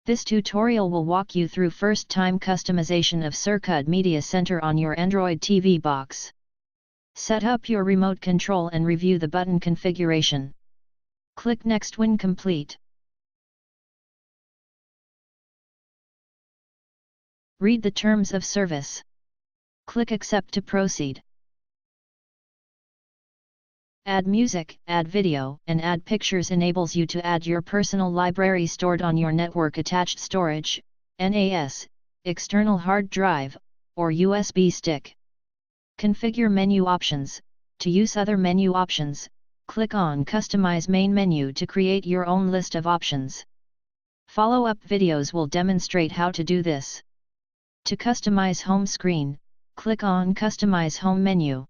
This tutorial will walk you through first-time customization of Cirkud Media Center on your Android TV box. Set up your remote control and review the button configuration. Click Next when complete. Read the terms of service. Click Accept to proceed. Add music, add video, and add pictures enables you to add your personal library stored on your network attached storage, NAS, external hard drive, or USB stick. Configure menu options. To use other menu options, click on Customize main menu to create your own list of options. Follow-up videos will demonstrate how to do this. To customize home screen, click on Customize home menu.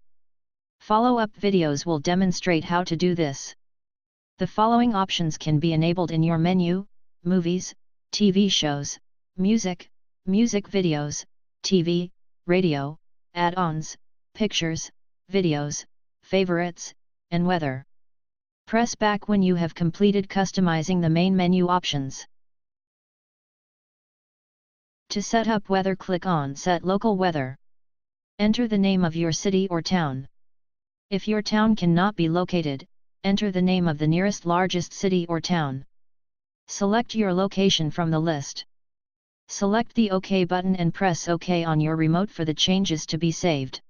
Follow-up videos will demonstrate how to do this. The following options can be enabled in your menu: movies, TV shows, music, music videos, TV, radio, add-ons, pictures, videos, favorites, and weather. Press back when you have completed customizing the main menu options. To set up weather, click on Set Local Weather. Enter the name of your city or town. If your town cannot be located, enter the name of the nearest largest city or town. Select your location from the list. Select the OK button and press OK on your remote for the changes to be saved.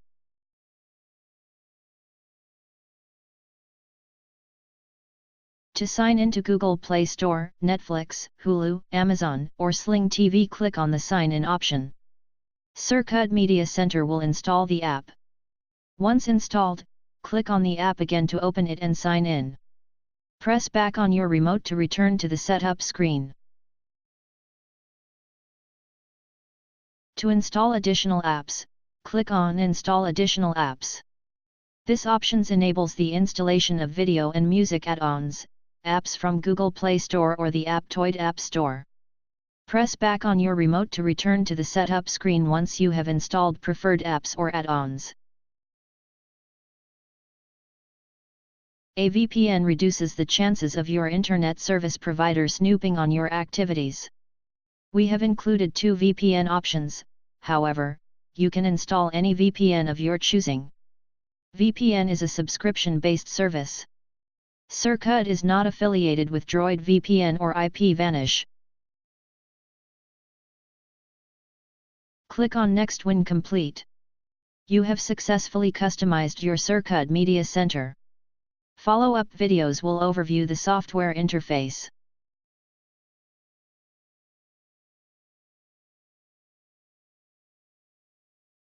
To sign into Google Play Store, Netflix, Hulu, Amazon, or Sling TV, click on the Sign In option. Cirkud Media Center will install the app. Once installed, click on the app again to open it and sign in. Press back on your remote to return to the setup screen. To install additional apps, click on Install Additional Apps. This option enables the installation of video and music add-ons, apps from Google Play Store or the Aptoide App Store. Press back on your remote to return to the setup screen once you have installed preferred apps or add-ons. A VPN reduces the chances of your internet service provider snooping on your activities. We have included 2 VPN options, however, you can install any VPN of your choosing. VPN is a subscription-based service. Cirkud is not affiliated with Droid VPN or IPVanish. Click on Next when complete. You have successfully customized your Cirkud Media Center. Follow-up videos will overview the software interface.